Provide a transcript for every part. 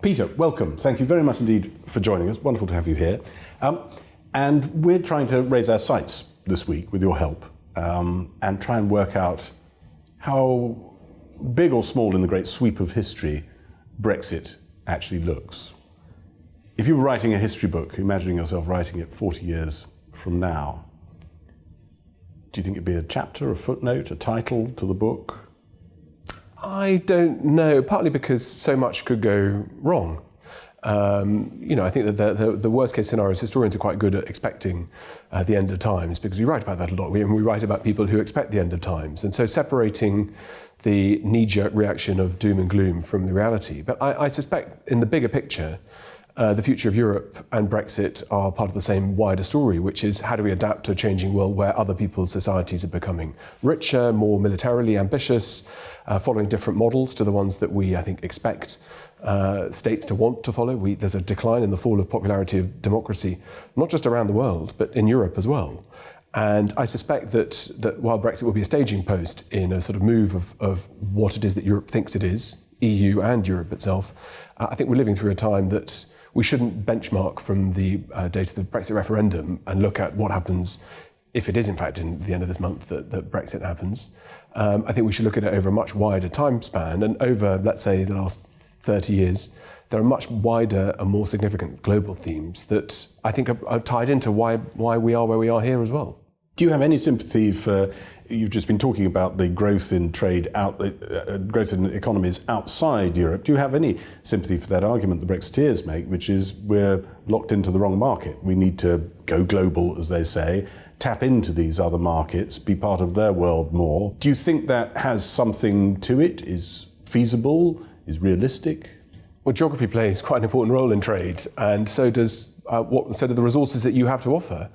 Peter, welcome. Thank you very much indeed for joining us. Wonderful to have you here. And we're trying to raise our sights this week with your help and try and work out how big or small in the great sweep of history Brexit actually looks. If you were writing a history book, imagining yourself writing it 40 years from now, do you think it'd be a chapter, a footnote, a title to the book? I don't know, partly because so much could go wrong. I think that the worst case scenarios, historians are quite good at expecting the end of times, because we write about that a lot. We write about people who expect the end of times. And so separating the knee-jerk reaction of doom and gloom from the reality. But I suspect in the bigger picture, the future of Europe and Brexit are part of the same wider story, which is how do we adapt to a changing world where other people's societies are becoming richer, more militarily ambitious, following different models to the ones that we, I think, expect states to want to follow. There's a decline in the fall of popularity of democracy, not just around the world, but in Europe as well. And I suspect that while Brexit will be a staging post in a sort of move of what it is that Europe thinks it is, EU and Europe itself, I think we're living through a time that we shouldn't benchmark from the date of the Brexit referendum and look at what happens if it is in fact in the end of this month that Brexit happens. I think we should look at it over a much wider time span, and over, let's say, the last 30 years, there are much wider and more significant global themes that I think are tied into why we are where we are here as well. Do you have any sympathy for, you've just been talking about the growth in trade, growth in economies outside Europe. Do you have any sympathy for that argument the Brexiteers make, which is we're locked into the wrong market? We need to go global, as they say, tap into these other markets, be part of their world more. Do you think that has something to it, is feasible, is realistic? Well, geography plays quite an important role in trade, and so do the resources that you have to offer.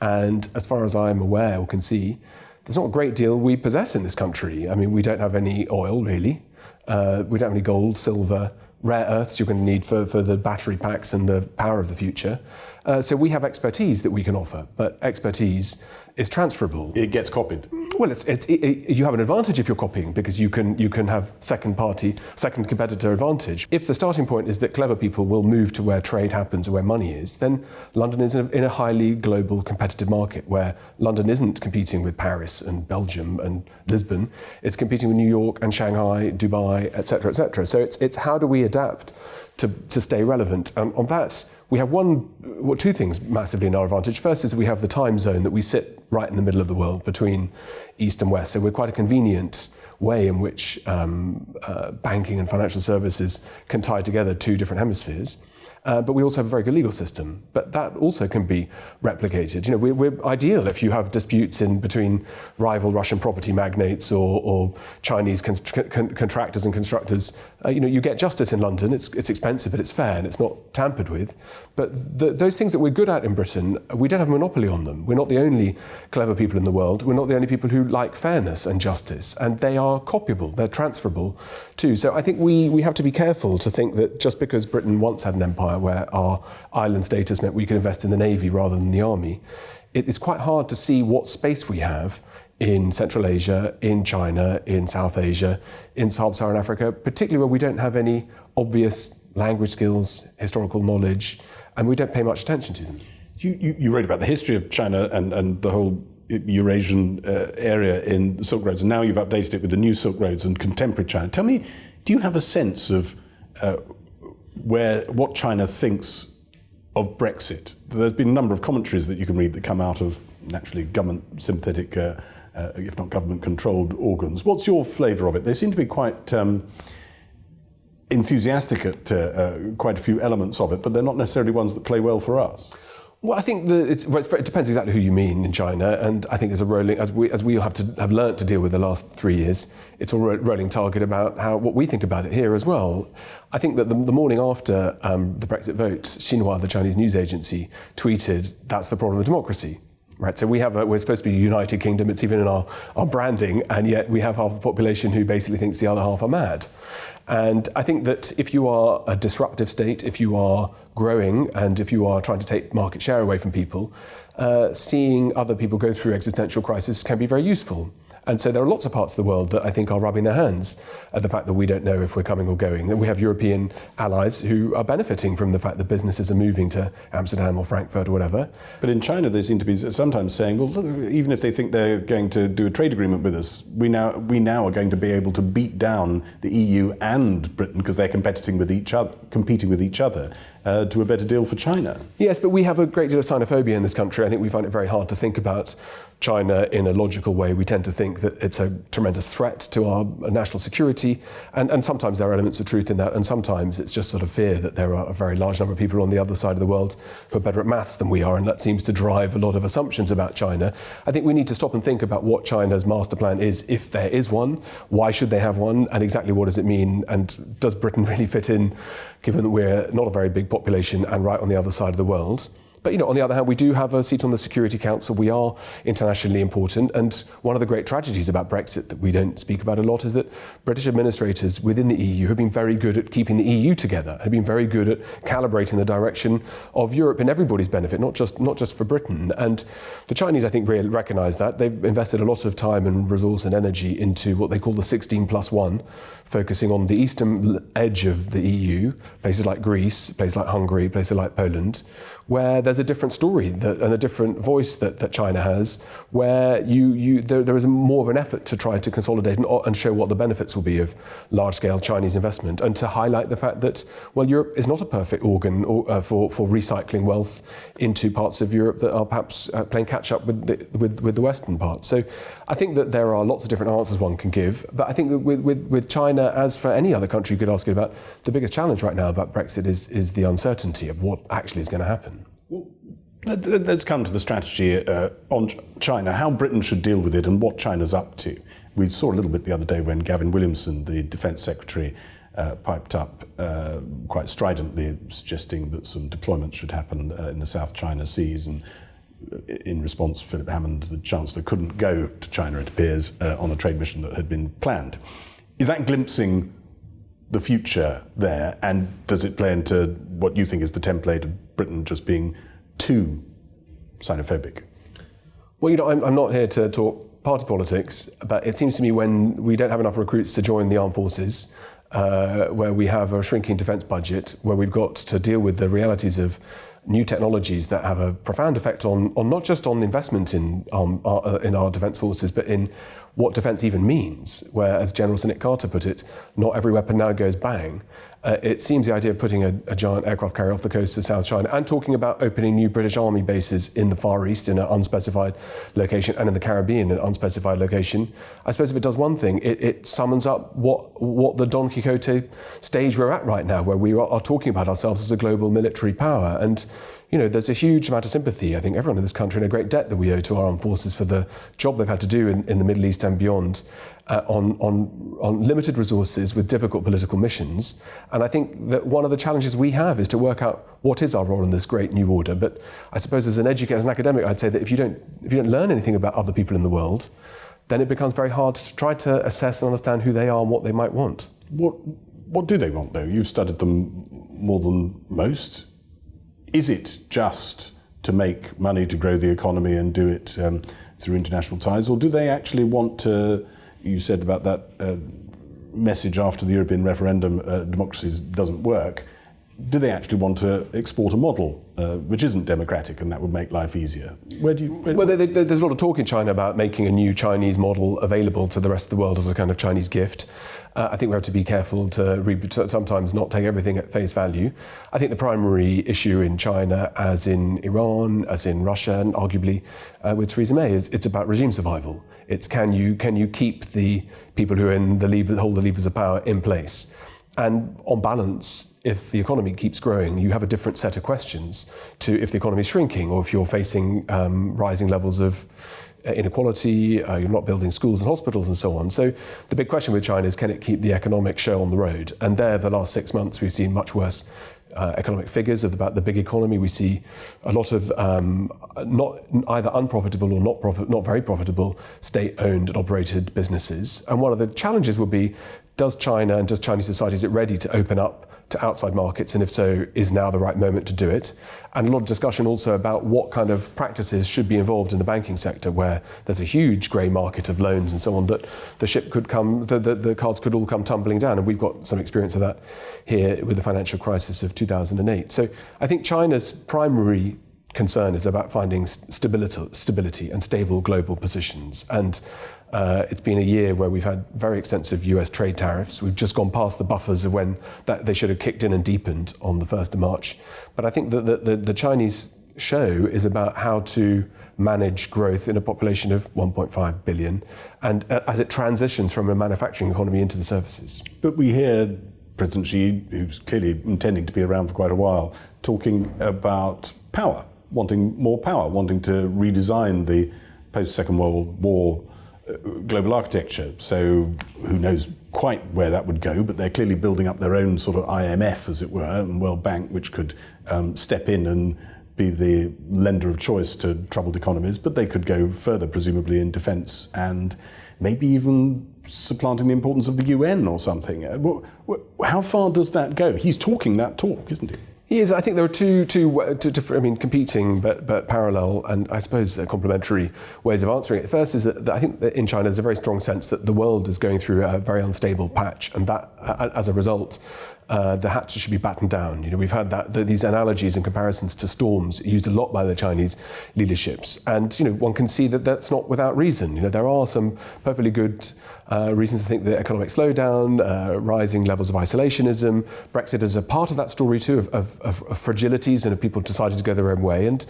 And as far as I'm aware or can see, there's not a great deal we possess in this country. I mean, we don't have any oil, really. We don't have any gold, silver, rare earths you're going to need for the battery packs and the power of the future. So we have expertise that we can offer, but expertise is transferable. It gets copied. Well, you have an advantage if you're copying, because you can have second competitor advantage. If the starting point is that clever people will move to where trade happens or where money is, then London is in a highly global competitive market where London isn't competing with Paris and Belgium and Lisbon. It's competing with New York and Shanghai, Dubai, etc., etc. So it's how do we adapt to stay relevant? On that, we have two things massively in our advantage. First is we have the time zone that we sit right in the middle of the world between East and West. So we're quite a convenient way in which banking and financial services can tie together two different hemispheres. But we also have a very good legal system. But that also can be replicated. We're ideal if you have disputes between rival Russian property magnates or Chinese contractors and constructors. You get justice in London. It's expensive, but it's fair and it's not tampered with. But those things that we're good at in Britain, we don't have a monopoly on them. We're not the only clever people in the world. We're not the only people who like fairness and justice. And they are copyable. They're transferable too. So I think we have to be careful to think that just because Britain once had an empire where our island status meant we could invest in the Navy rather than the Army, it's quite hard to see what space we have in Central Asia, in China, in South Asia, in Sub-Saharan Africa, particularly where we don't have any obvious language skills, historical knowledge, and we don't pay much attention to them. You wrote about the history of China and the whole Eurasian area in the Silk Roads, and now you've updated it with the new Silk Roads and contemporary China. Tell me, do you have a sense of what China thinks of Brexit? There's been a number of commentaries that you can read that come out of, naturally, government-sympathetic, if not government-controlled organs. What's your flavour of it? They seem to be quite enthusiastic at quite a few elements of it, but they're not necessarily ones that play well for us. Well, I think it depends exactly who you mean in China, and I think there's a rolling, as we have learnt to deal with the last 3 years, it's a rolling target about what we think about it here as well. I think that the morning after the Brexit vote, Xinhua, the Chinese news agency, tweeted, "That's the problem of democracy." Right, so we're supposed to be a united kingdom, it's even in our branding, and yet we have half the population who basically thinks the other half are mad. And I think that if you are a disruptive state, if you are growing, and if you are trying to take market share away from people, seeing other people go through existential crisis can be very useful. And so there are lots of parts of the world that I think are rubbing their hands at the fact that we don't know if we're coming or going. And we have European allies who are benefiting from the fact that businesses are moving to Amsterdam or Frankfurt or whatever. But in China, they seem to be sometimes saying, well, look, even if they think they're going to do a trade agreement with us, we now are going to be able to beat down the EU and Britain because they're competing with each other to a better deal for China. Yes, but we have a great deal of xenophobia in this country. I think we find it very hard to think about China in a logical way. We tend to think that it's a tremendous threat to our national security, and sometimes there are elements of truth in that, and sometimes it's just sort of fear that there are a very large number of people on the other side of the world who are better at maths than we are, and that seems to drive a lot of assumptions about China. I think we need to stop and think about what China's master plan is, if there is one, why should they have one, and exactly what does it mean, and does Britain really fit in, given that we're not a very big population and right on the other side of the world. But on the other hand, we do have a seat on the Security Council. We are internationally important. And one of the great tragedies about Brexit that we don't speak about a lot is that British administrators within the EU have been very good at keeping the EU together, have been very good at calibrating the direction of Europe in everybody's benefit, not just for Britain. And the Chinese, I think, really recognise that. They've invested a lot of time and resource and energy into what they call the 16+1, focusing on the eastern edge of the EU, places like Greece, places like Hungary, places like Poland, where there's a different story and a different voice that China has, where there is more of an effort to try to consolidate and show what the benefits will be of large-scale Chinese investment, and to highlight the fact that, well, Europe is not a perfect organ for recycling wealth into parts of Europe that are perhaps playing catch-up with the Western part. So I think that there are lots of different answers one can give, but I think that with China, as for any other country you could ask it about, the biggest challenge right now about Brexit is the uncertainty of what actually is going to happen. Well, let's come to the strategy on China, how Britain should deal with it and what China's up to. We saw a little bit the other day when Gavin Williamson, the Defence Secretary, piped up quite stridently, suggesting that some deployments should happen in the South China Seas, and in response, Philip Hammond, the Chancellor, couldn't go to China, it appears, on a trade mission that had been planned. Is that glimpsing the future there, and does it play into what you think is the template of Britain just being too xenophobic? Well, I'm not here to talk party politics, but it seems to me when we don't have enough recruits to join the armed forces, where we have a shrinking defence budget, where we've got to deal with the realities of new technologies that have a profound effect on not just on investment in our defence forces, but in what defence even means, where, as General Sir Nick Carter put it, not every weapon now goes bang. It seems the idea of putting a giant aircraft carrier off the coast of South China and talking about opening new British Army bases in the Far East in an unspecified location and in the Caribbean in an unspecified location, I suppose if it does one thing, it summons up what the Don Quixote stage we're at right now, where we are talking about ourselves as a global military power. And there's a huge amount of sympathy. I think everyone in this country, and a great debt that we owe to our armed forces for the job they've had to do in the Middle East and beyond, on limited resources with difficult political missions. And I think that one of the challenges we have is to work out what is our role in this great new order. But I suppose as an educator, as an academic, I'd say that if you don't learn anything about other people in the world, then it becomes very hard to try to assess and understand who they are and what they might want. What do they want, though? You've studied them more than most. Is it just to make money, to grow the economy and do it through international ties, or do they actually want to, you said about that message after the European referendum, democracy doesn't work, do they actually want to export a model which isn't democratic and that would make life easier? Well, there's a lot of talk in China about making a new Chinese model available to the rest of the world as a kind of Chinese gift. I think we have to be careful to sometimes not take everything at face value. I think the primary issue in China, as in Iran, as in Russia, and arguably with Theresa May, it's about regime survival. It's can you keep the people who are in hold the levers of power in place? And on balance, if the economy keeps growing, you have a different set of questions to if the economy is shrinking, or if you're facing rising levels of inequality, you're not building schools and hospitals and so on. So the big question with China is, can it keep the economic show on the road? And there, the last 6 months, we've seen much worse economic figures about the big economy. We see a lot of not either unprofitable or not very profitable state-owned and operated businesses. And one of the challenges would be, does China and does Chinese society, is it ready to open up to outside markets, and if so, is now the right moment to do it? And a lot of discussion also about what kind of practices should be involved in the banking sector, where there's a huge grey market of loans and so on, that the ship could come, the cards could all come tumbling down. And we've got some experience of that here with the financial crisis of 2008. So I think China's primary concern is about finding stability and stable global positions. And it's been a year where we've had very extensive US trade tariffs. We've just gone past the buffers of when they should have kicked in and deepened on the 1st of March. But I think that the Chinese show is about how to manage growth in a population of 1.5 billion, and as it transitions from a manufacturing economy into the services. But we hear President Xi, who's clearly intending to be around for quite a while, talking about power, wanting more power, wanting to redesign the post-Second World War global architecture. So who knows quite where that would go, but they're clearly building up their own sort of IMF, as it were, and World Bank, which could step in and be the lender of choice to troubled economies. But they could go further, presumably, in defence and maybe even supplanting the importance of the UN or something. How far does that go? He's talking that talk, isn't he? He is. I think there are two different, competing but parallel and I suppose complementary ways of answering it. First is that I think that in China there's a very strong sense that the world is going through a very unstable patch, and that as a result the hatches should be battened down. We've had these analogies and comparisons to storms used a lot by the Chinese leaderships, and one can see that that's not without reason. There are some perfectly good reasons to think that economic slowdown, rising levels of isolationism, Brexit is a part of that story too, of fragilities and of people deciding to go their own way. And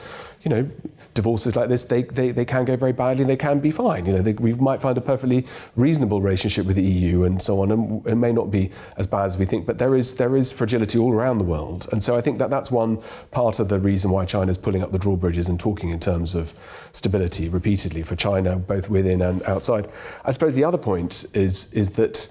divorces like this, they can go very badly and they can be fine. We might find a perfectly reasonable relationship with the EU and so on, and it may not be as bad as we think, but there is fragility all around the world. And so I think that's one part of the reason why China's pulling up the drawbridges and talking in terms of stability repeatedly for China, both within and outside. I suppose the other point is that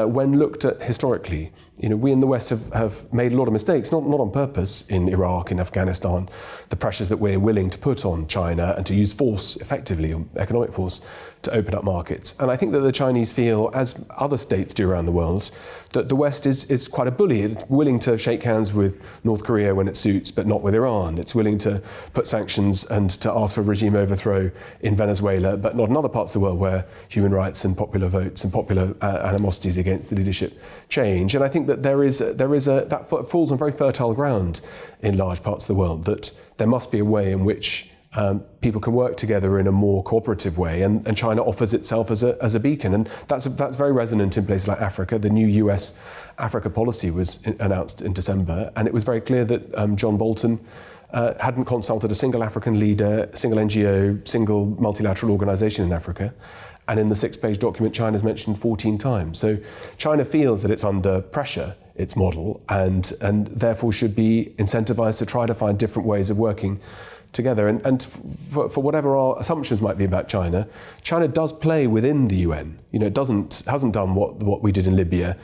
when looked at historically, we in the West have made a lot of mistakes, not on purpose, in Iraq, in Afghanistan, the pressures that we're willing to put on China and to use force effectively, economic force, to open up markets. And I think that the Chinese feel, as other states do around the world, that the West is quite a bully. It's willing to shake hands with North Korea when it suits, but not with Iran. It's willing to put sanctions and to ask for regime overthrow in Venezuela, but not in other parts of the world where human rights and popular votes and popular animosities against the leadership change. And I think that that falls on very fertile ground in large parts of the world, that there must be a way in which people can work together in a more cooperative way, and China offers itself as a beacon, and that's very resonant in places like Africa. The new US Africa policy was announced in December, and it was very clear that John Bolton hadn't consulted a single African leader, single NGO, single multilateral organisation in Africa. And in the 6-page document, China's mentioned 14 times. So China feels that it's under pressure, its model, and therefore should be incentivized to try to find different ways of working together. And for whatever our assumptions might be about China, China does play within the UN. It hasn't done what we did in Libya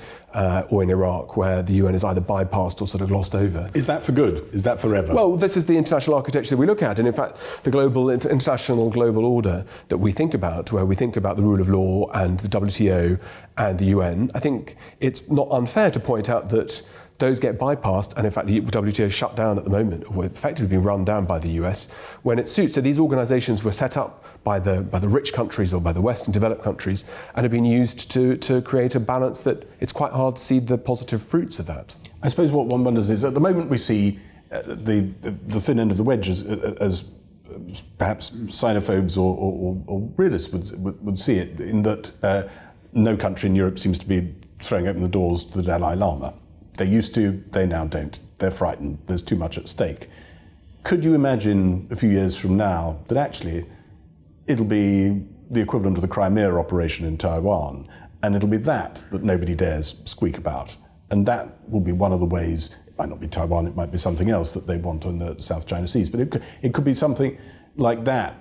or in Iraq, where the UN is either bypassed or sort of glossed over. Is that for good? Is that forever? Well, this is the international architecture that we look at, and in fact, the international global order that we think about, where we think about the rule of law and the WTO and the UN, I think it's not unfair to point out that those get bypassed, and in fact the WTO is shut down at the moment, or effectively being run down by the US when it suits. So these organisations were set up by the rich countries or by the Western developed countries and have been used to create a balance that it's quite hard to see the positive fruits of that. I suppose what one wonders is, at the moment we see the thin end of the wedge as perhaps xenophobes or realists would see it, in that no country in Europe seems to be throwing open the doors to the Dalai Lama. They used to, they now don't. They're frightened. There's too much at stake. Could you imagine a few years from now that actually it'll be the equivalent of the Crimea operation in Taiwan, and it'll be that nobody dares squeak about? And that will be one of the ways, it might not be Taiwan, it might be something else that they want in the South China Seas, but it could be something like that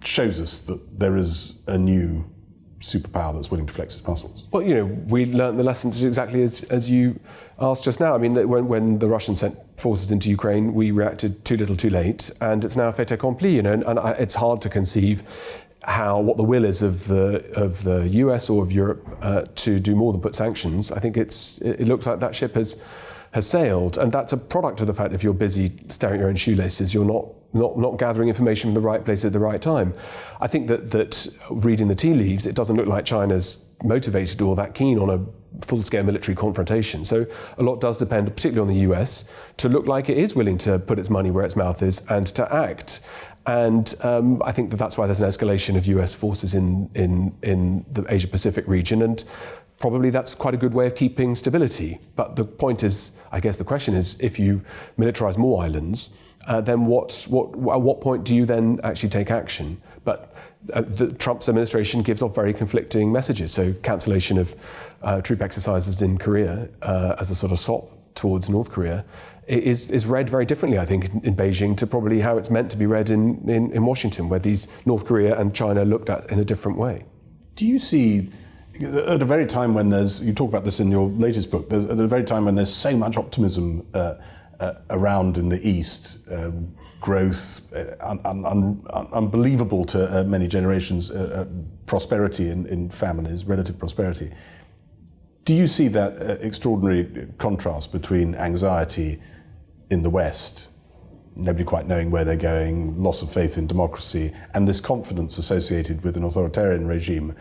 shows us that there is a new superpower that's willing to flex its muscles. Well, we learned the lessons exactly as you asked just now. I mean, when the Russians sent forces into Ukraine, we reacted too little too late, and it's now fait accompli, and it's hard to conceive what the will is of the US or of Europe to do more than put sanctions, I think it looks like that ship has sailed, and that's a product of the fact if you're busy staring at your own shoelaces, you're not gathering information from the right place at the right time. I think that reading the tea leaves, it doesn't look like China's motivated or that keen on a full-scale military confrontation. So a lot does depend, particularly on the US, to look like it is willing to put its money where its mouth is and to act. And I think that's why there's an escalation of US forces in the Asia-Pacific region, and probably that's quite a good way of keeping stability. But the point is, I guess the question is, if you militarize more islands, then at what point do you then actually take action? But Trump's administration gives off very conflicting messages. So cancellation of troop exercises in Korea as a sort of sop towards North Korea is read very differently, I think, in Beijing to probably how it's meant to be read in Washington, where these North Korea and China looked at in a different way. Do you see, at a very time when you talk about this in your latest book, at a very time when there's so much optimism around in the East, growth, unbelievable to many generations, prosperity in families, relative prosperity. Do you see that extraordinary contrast between anxiety in the West, nobody quite knowing where they're going, loss of faith in democracy, and this confidence associated with an authoritarian regime?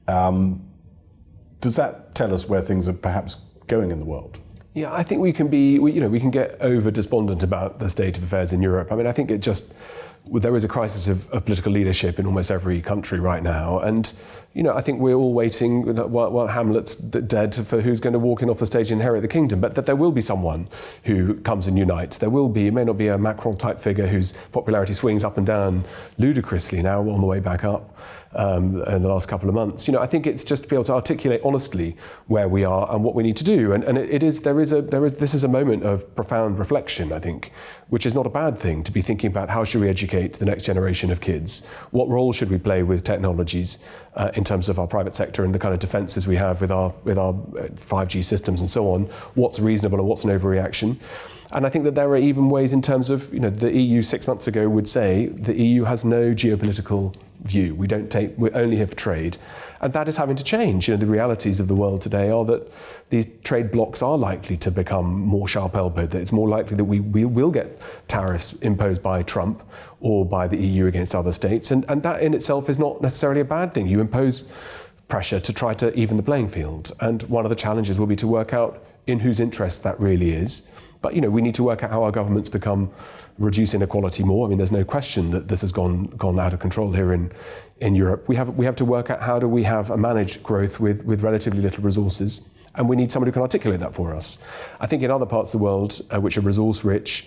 Does that tell us where things are perhaps going in the world? Yeah, I think we can get over despondent about the state of affairs in Europe. I mean, I think there is a crisis of political leadership in almost every country right now, and I think we're all waiting while Hamlet's dead for who's going to walk in off the stage and inherit the kingdom. But that there will be someone who comes and unites. There will be. It may not be a Macron type figure whose popularity swings up and down ludicrously now on the way back up in the last couple of months. I think it's just to be able to articulate honestly where we are and what we need to do. And this is a moment of profound reflection, I think, which is not a bad thing, to be thinking about how should we educate the next generation of kids? What role should we play with technologies in terms of our private sector and the kind of defences we have with our 5G systems and so on? What's reasonable and what's an overreaction? And I think that there are even ways in terms of, the EU 6 months ago would say the EU has no geopolitical view. We only have trade. And that is having to change. The realities of the world today are that these trade blocs are likely to become more sharp-elbowed, that it's more likely that we will get tariffs imposed by Trump or by the EU against other states. And that in itself is not necessarily a bad thing. You impose pressure to try to even the playing field. And one of the challenges will be to work out in whose interest that really is. But we need to work out how our governments reduce inequality more. I mean, there's no question that this has gone out of control here in Europe. We have to work out how do we have a managed growth with relatively little resources, and we need somebody who can articulate that for us. I think in other parts of the world, which are resource-rich,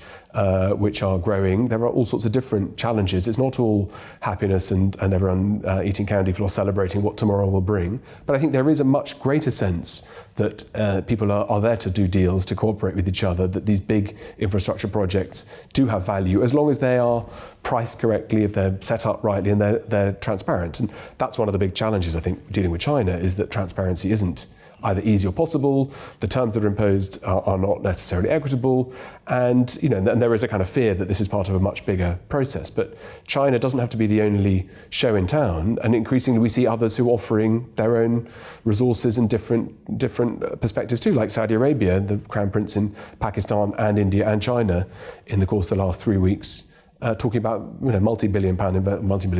which are growing, there are all sorts of different challenges. It's not all happiness and everyone eating candy floss celebrating what tomorrow will bring. But I think there is a much greater sense that people are there to do deals, to cooperate with each other, that these big infrastructure projects do have value as long as they are priced correctly, if they're set up rightly and they're transparent. And that's one of the big challenges, I think, dealing with China, is that transparency isn't either easy or possible. The terms that are imposed are not necessarily equitable, and and there is a kind of fear that this is part of a much bigger process. But China doesn't have to be the only show in town, and increasingly we see others who are offering their own resources and different perspectives too, like Saudi Arabia, the Crown Prince in Pakistan and India and China in the course of the last 3 weeks. Talking about multi-billion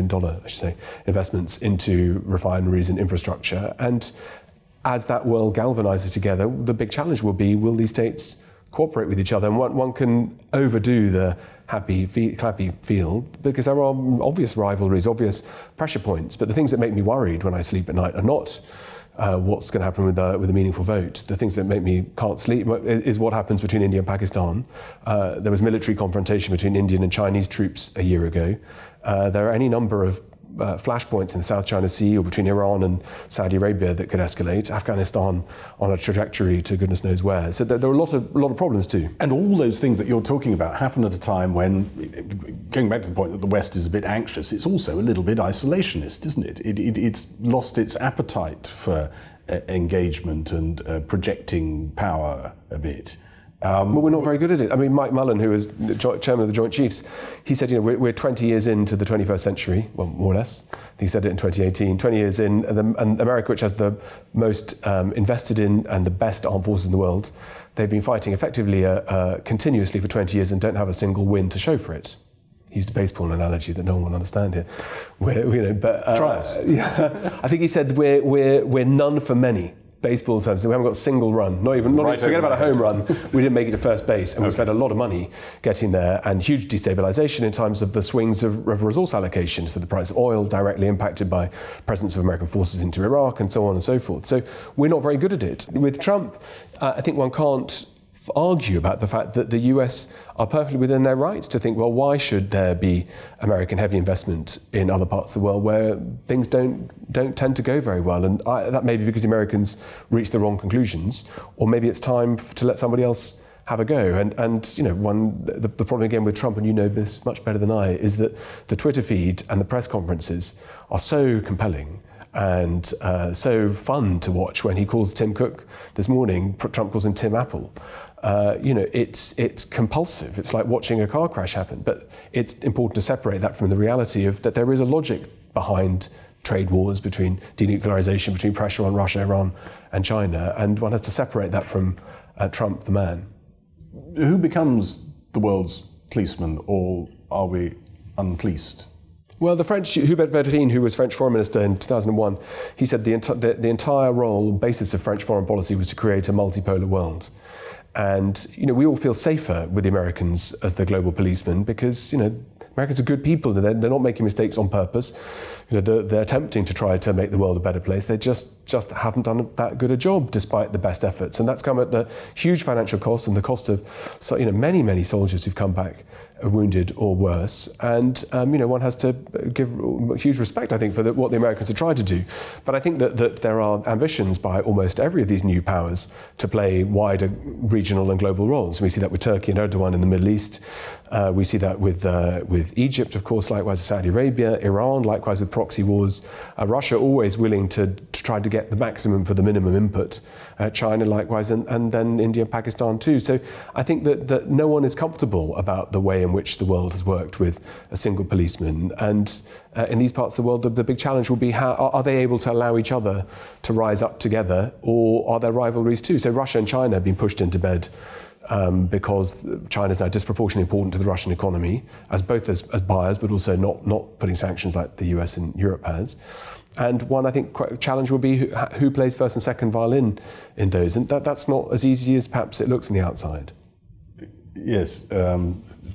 dollar, I should say, investments into refineries and infrastructure. And as that world galvanizes together, the big challenge will be, will these states cooperate with each other? And one can overdo the happy, clappy feel, because there are obvious rivalries, obvious pressure points. But the things that make me worried when I sleep at night are not what's going to happen with a meaningful vote. The things that make me can't sleep is what happens between India and Pakistan. There was military confrontation between Indian and Chinese troops a year ago. There are any number of flashpoints in the South China Sea or between Iran and Saudi Arabia that could escalate. Afghanistan on a trajectory to goodness knows where. So there are a lot of problems too. And all those things that you're talking about happen at a time when, going back to the point that the West is a bit anxious, it's also a little bit isolationist, isn't it? It's lost its appetite for engagement and projecting power a bit. Well, we're not very good at it. I mean, Mike Mullen, who was chairman of the Joint Chiefs, he said, we're 20 years into the 21st century, well, more or less. He said it in 2018, 20 years in, and America, which has the most invested in and the best armed forces in the world, they've been fighting effectively continuously for 20 years and don't have a single win to show for it. He used a baseball analogy that no one will understand here. Try us. Yeah, I think he said we're none for many. Baseball terms, we haven't got a single run, not even forget about a home run. We didn't make it to first base, and we spent a lot of money getting there, and huge destabilisation in terms of the swings of resource allocation. So the price of oil directly impacted by presence of American forces into Iraq, and so on and so forth. So we're not very good at it. With Trump, I think one can't argue about the fact that the US are perfectly within their rights to think, well, why should there be American heavy investment in other parts of the world where things don't tend to go very well? And that may be because the Americans reached the wrong conclusions, or maybe it's time to let somebody else have a go. And the problem again with Trump, and you know this much better than I, is that the Twitter feed and the press conferences are so compelling and so fun to watch. When he calls Tim Cook this morning, Trump calls him Tim Apple. It's compulsive. It's like watching a car crash happen. But it's important to separate that from the reality of that there is a logic behind trade wars, between denuclearization, between pressure on Russia, Iran, and China, and one has to separate that from Trump, the man. Who becomes the world's policeman, or are we unpoliced? Well, the French, Hubert Védrine, who was French foreign minister in 2001, he said the entire role and basis of French foreign policy was to create a multipolar world. And, we all feel safer with the Americans as the global policemen because, Americans are good people. They're not making mistakes on purpose. They're attempting to try to make the world a better place. They just haven't done that good a job despite the best efforts. And that's come at a huge financial cost and the cost of many, many soldiers who've come back wounded or worse. And, one has to give huge respect, I think, for what the Americans have tried to do. But I think that there are ambitions by almost every of these new powers to play wider regional and global roles. We see that with Turkey and Erdogan in the Middle East. We see that with Egypt, of course, likewise with Saudi Arabia, Iran, likewise with proxy wars. Russia always willing to try to get the maximum for the minimum input. China likewise, and then India and Pakistan too. So I think that no one is comfortable about the way in which the world has worked with a single policeman. And in these parts of the world, the big challenge will be how are they able to allow each other to rise up together, or are there rivalries too? So Russia and China have been pushed into bed because China is now disproportionately important to the Russian economy, as both as buyers, but also not putting sanctions like the US and Europe has. And one, I think, challenge will be who plays first and second violin in those. And that's not as easy as perhaps it looks from the outside. Yes,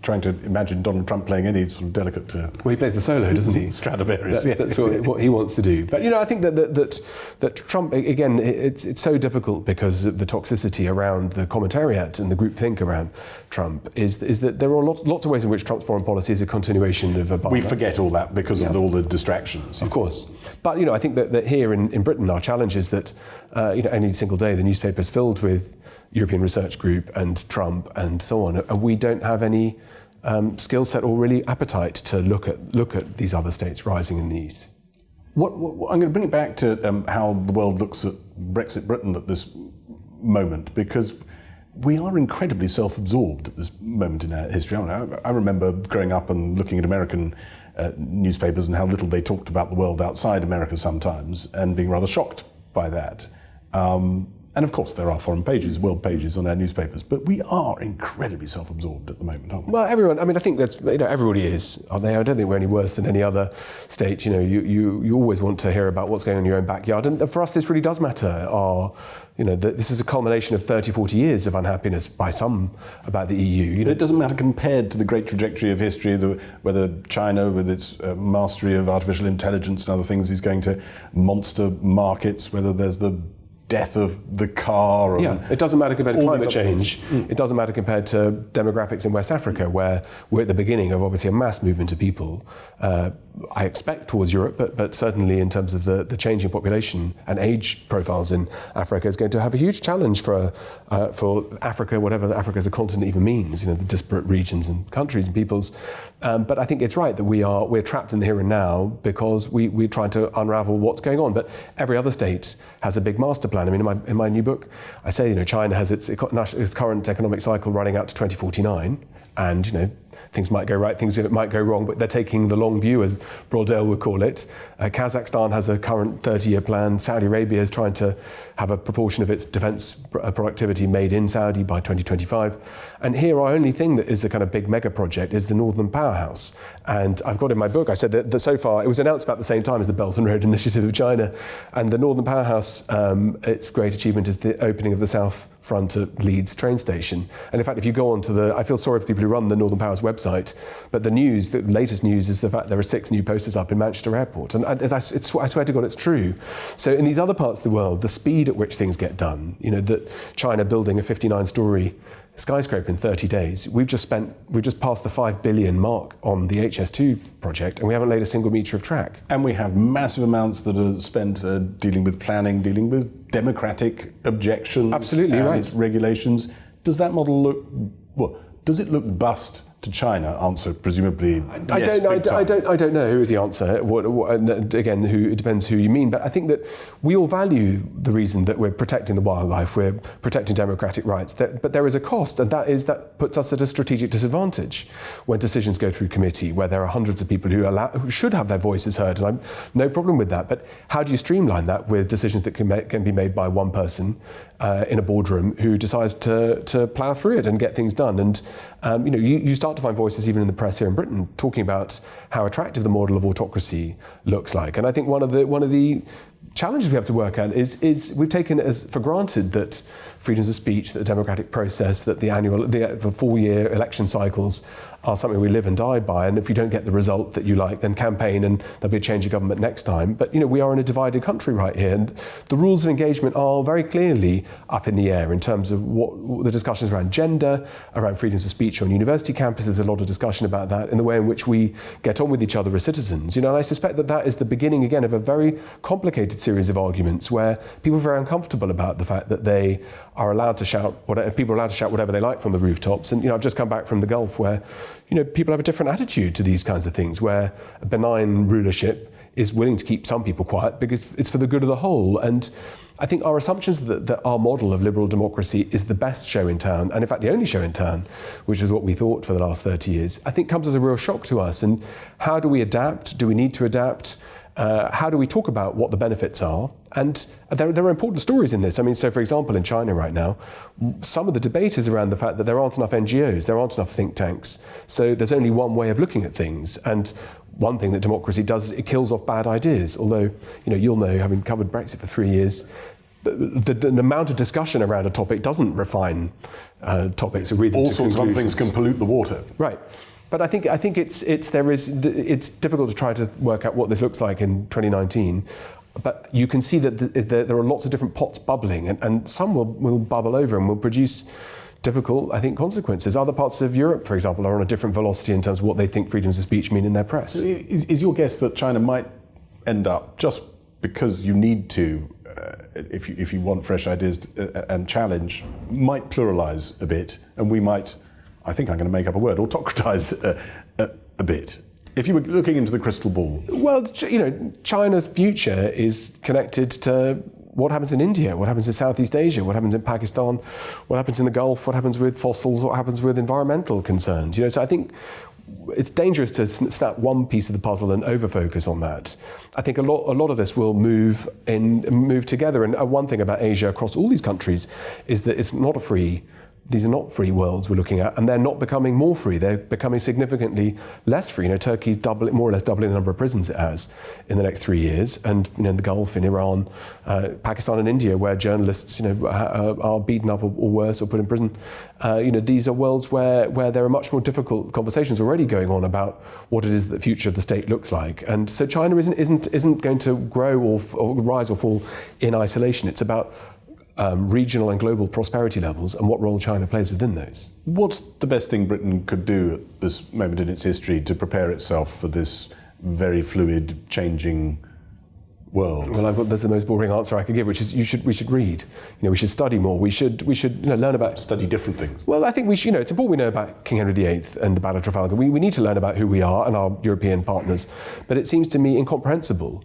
trying to imagine Donald Trump playing any sort of delicate... well, he plays the solo, doesn't he? Stradivarius, That's what he wants to do. But, I think that Trump, again, it's so difficult because of the toxicity around the commentariat and the groupthink around Trump is that there are lots of ways in which Trump's foreign policy is a continuation of Obama. We forget all that because of all the distractions. Of course. But, I think that here in Britain, our challenge is that, any single day the newspaper is filled with European Research Group and Trump and so on, and we don't have any skill set or really appetite to look at these other states rising in the East. I'm going to bring it back to how the world looks at Brexit Britain at this moment, because we are incredibly self-absorbed at this moment in our history. I remember growing up and looking at American newspapers and how little they talked about the world outside America sometimes, and being rather shocked by that. And of course, there are foreign pages, world pages on our newspapers, but we are incredibly self-absorbed at the moment, aren't we? Well, everyone. I mean, I think that's everybody is. Are they? I don't think we're any worse than any other state. You always want to hear about what's going on in your own backyard, and for us, this really does matter. This is a culmination of 30, 40 years of unhappiness by some about the EU. But it doesn't matter compared to the great trajectory of history, whether China, with its mastery of artificial intelligence and other things, is going to monster markets, whether there's the death of the car. It doesn't matter compared to climate change. It doesn't matter compared to demographics in West Africa, where we're at the beginning of obviously a mass movement of people. I expect towards Europe, but certainly in terms of the changing population and age profiles in Africa is going to have a huge challenge for Africa, whatever Africa as a continent even means. The disparate regions and countries and peoples. But I think it's right that we're trapped in the here and now because we're trying to unravel what's going on. But every other state has a big master plan plan. I mean, in my new book, I say, China has its current economic cycle running out to 2049, and, things might go right, things might go wrong, but they're taking the long view, as Brodel would call it. Kazakhstan has a current 30-year plan. Saudi Arabia is trying to have a proportion of its defence productivity made in Saudi by 2025. And here, our only thing that is the kind of big mega project is the Northern Powerhouse. And I've got in my book, I said that so far, it was announced about the same time as the Belt and Road Initiative of China. And the Northern Powerhouse, its great achievement is the opening of the South Front at Leeds train station. And in fact, if you go on to I feel sorry for people who run the Northern Powerhouse website, but the latest news is the fact there are 6 new posters up in Manchester Airport. And I swear to God, it's true. So in these other parts of the world, the speed at which things get done, that China building a 59-story skyscraper in 30 days. We've just passed the 5 billion mark on the HS2 project, and we haven't laid a single metre of track. And we have massive amounts that are spent dealing with planning, dealing with democratic objections. Absolutely and right. regulations. Does that model does it look bust to China? Answer presumably yes. I don't know who is the answer. Again, it depends who you mean. But I think that we all value the reason that we're protecting the wildlife, we're protecting democratic rights. But there is a cost, and that puts us at a strategic disadvantage when decisions go through committee, where there are hundreds of people who should have their voices heard. And I've no problem with that. But how do you streamline that with decisions that can be made by one person in a boardroom who decides to plough through it and get things done? And you start to find voices even in the press here in Britain talking about how attractive the model of autocracy looks like. And I think one of the challenges we have to work at is we've taken it as for granted that freedoms of speech, that the democratic process, that the 4-year election cycles are something we live and die by, and if you don't get the result that you like, then campaign and there'll be a change of government next time. But we are in a divided country right here, and the rules of engagement are very clearly up in the air in terms of what the discussions around gender, around freedoms of speech on university campuses. There's a lot of discussion about that, in the way in which we get on with each other as citizens. And I suspect that is the beginning again of a very complicated series of arguments where people are very uncomfortable about the fact that they are allowed to shout, people are allowed to shout whatever they like from the rooftops. And I've just come back from the Gulf where people have a different attitude to these kinds of things, where a benign rulership is willing to keep some people quiet because it's for the good of the whole. And I think our assumptions that our model of liberal democracy is the best show in town, and in fact the only show in town, which is what we thought for the last 30 years, I think comes as a real shock to us. And how do we adapt? Do we need to adapt? How do we talk about what the benefits are? And there are important stories in this. I mean, so for example, in China right now, some of the debate is around the fact that there aren't enough NGOs, there aren't enough think tanks. So there's only one way of looking at things. And one thing that democracy does is it kills off bad ideas. Although, you'll know, having covered Brexit for 3 years, the amount of discussion around a topic doesn't refine topics or read them to conclusions. All sorts of things can pollute the water. Right. But I think it's difficult to try to work out what this looks like in 2019. But you can see that there are lots of different pots bubbling, and some will bubble over and will produce difficult, I think, consequences. Other parts of Europe, for example, are on a different velocity in terms of what they think freedoms of speech mean in their press. Is your guess that China might end up, just because you need to, if you want fresh ideas and challenge, might pluralise a bit, and we might, I think I'm going to make up a word, autocratise a bit? If you were looking into the crystal ball. Well, China's future is connected to what happens in India, what happens in Southeast Asia, what happens in Pakistan, what happens in the Gulf, what happens with fossils, what happens with environmental concerns. So I think it's dangerous to snap one piece of the puzzle and over-focus on that. I think a lot of this will move together. And one thing about Asia across all these countries is that these are not free worlds we're looking at, and they're not becoming more free. They're becoming significantly less free. Turkey's more or less doubling the number of prisons it has in the next 3 years, and in the Gulf, in Iran, Pakistan, and India, where journalists are beaten up or worse or put in prison. These are worlds where there are much more difficult conversations already going on about what it is that the future of the state looks like. And so China isn't going to grow or rise or fall in isolation. It's about regional and global prosperity levels and what role China plays within those. What's the best thing Britain could do at this moment in its history to prepare itself for this very fluid, changing world? Well, there's the most boring answer I could give, which is we should read. We should study more. We should learn about... Study different things. Well, I think we should. It's important we know about King Henry VIII and the Battle of Trafalgar. We need to learn about who we are and our European partners. But it seems to me incomprehensible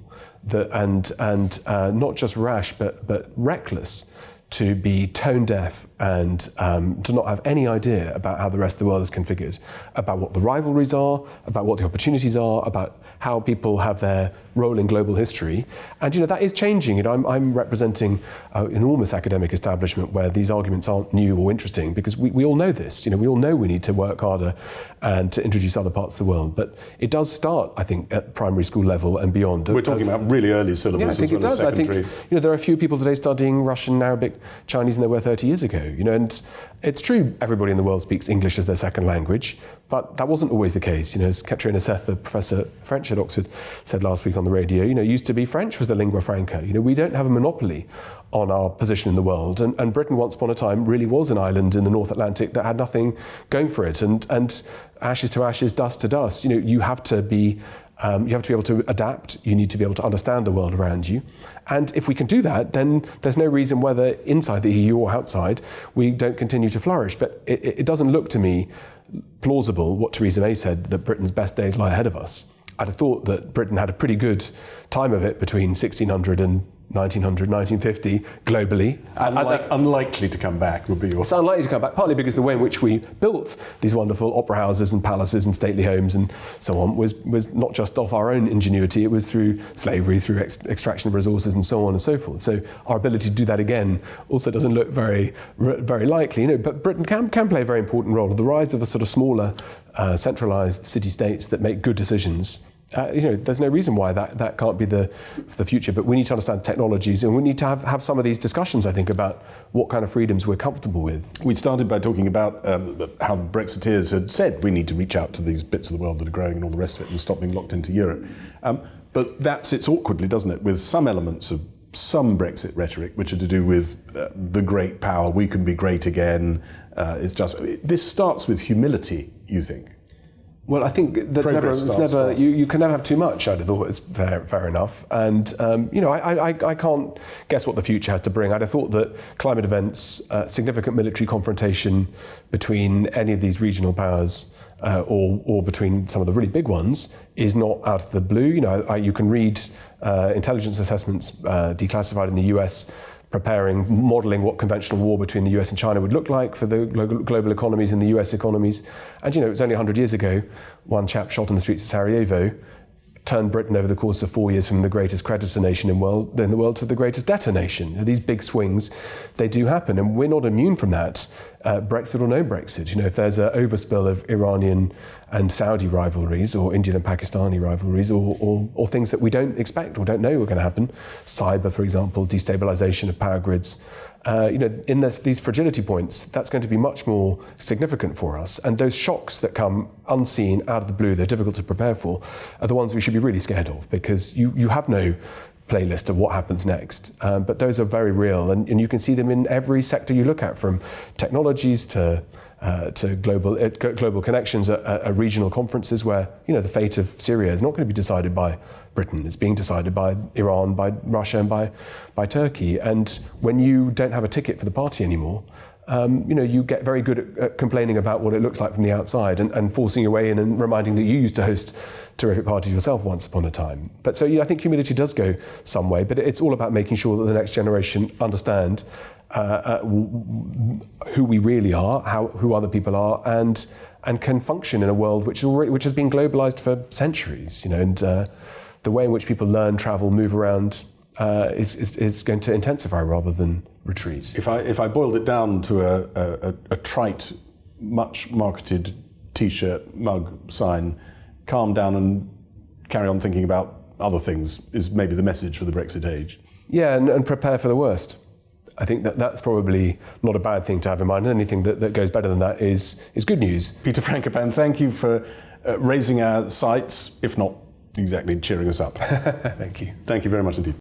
and not just rash but reckless to be tone deaf and to not have any idea about how the rest of the world is configured, about what the rivalries are, about what the opportunities are, about how people have their role in global history. And that is changing. I'm representing an enormous academic establishment where these arguments aren't new or interesting, because we all know this. We all know we need to work harder and to introduce other parts of the world. But it does start, I think, at primary school level and beyond. We're talking about really early syllabus. Yeah, I think it does. I think there are a few people today studying Russian, Arabic, Chinese than there were 30 years ago. And it's true everybody in the world speaks English as their second language, but that wasn't always the case. As Katrina Seth, the professor of French at Oxford, said last week on the radio, used to be French was the lingua franca. We don't have a monopoly on our position in the world, and Britain once upon a time really was an island in the North Atlantic that had nothing going for it. And ashes to ashes, dust to dust. You have to be able to adapt. You need to be able to understand the world around you. And if we can do that, then there's no reason whether inside the EU or outside, we don't continue to flourish. But it doesn't look to me plausible what Theresa May said, that Britain's best days lie ahead of us. I'd have thought that Britain had a pretty good time of it between 1600 and 1900, 1950, globally. Unlikely to come back would be your... It's unlikely to come back, partly because the way in which we built these wonderful opera houses and palaces and stately homes and so on was not just off our own ingenuity, it was through slavery, through extraction of resources and so on and so forth. So our ability to do that again also doesn't look very, very likely. But Britain can play a very important role. The rise of the sort of smaller, centralised city-states that make good decisions, there's no reason why that can't be the future. But we need to understand technologies, and we need to have some of these discussions, I think, about what kind of freedoms we're comfortable with. We started by talking about how the Brexiteers had said we need to reach out to these bits of the world that are growing and all the rest of it and stop being locked into Europe. But that sits awkwardly, doesn't it, with some elements of some Brexit rhetoric, which are to do with the great power, we can be great again. This starts with humility, you think? Well, I think that's you can never have too much. I'd have thought it's fair enough, and I can't guess what the future has to bring. I'd have thought that climate events, significant military confrontation between any of these regional powers, or between some of the really big ones, is not out of the blue. You can read intelligence assessments declassified in the US, modelling what conventional war between the US and China would look like for the global economies and the US economies. And it was only 100 years ago, one chap shot in the streets of Sarajevo turned Britain over the course of 4 years from the greatest creditor nation in the world to the greatest debtor nation. These big swings, they do happen, and we're not immune from that, Brexit or no Brexit. If there's an overspill of Iranian and Saudi rivalries, or Indian and Pakistani rivalries, or things that we don't expect or don't know are going to happen, cyber, for example, destabilization of power grids, in these fragility points, that's going to be much more significant for us. And those shocks that come unseen, out of the blue, they're difficult to prepare for, are the ones we should be really scared of, because you have no playlist of what happens next. But those are very real, and you can see them in every sector you look at, from technologies to global connections at regional conferences, where the fate of Syria is not going to be decided by Britain. It's being decided by Iran, by Russia, and by Turkey. And when you don't have a ticket for the party anymore, you get very good at complaining about what it looks like from the outside, and forcing your way in and reminding that you used to host terrific parties yourself once upon a time. But so I think humility does go some way, but it's all about making sure that the next generation understand who we really are, who other people are, and can function in a world which has been globalized for centuries. And the way in which people learn, travel, move around is going to intensify rather than retreat. If I boiled it down to a trite, much marketed T-shirt, mug, sign, calm down and carry on thinking about other things, is maybe the message for the Brexit age. Yeah, and prepare for the worst. I think that's probably not a bad thing to have in mind. Anything that goes better than that is good news. Peter Frankopan, thank you for raising our sights, if not exactly cheering us up. Thank you. Thank you very much indeed.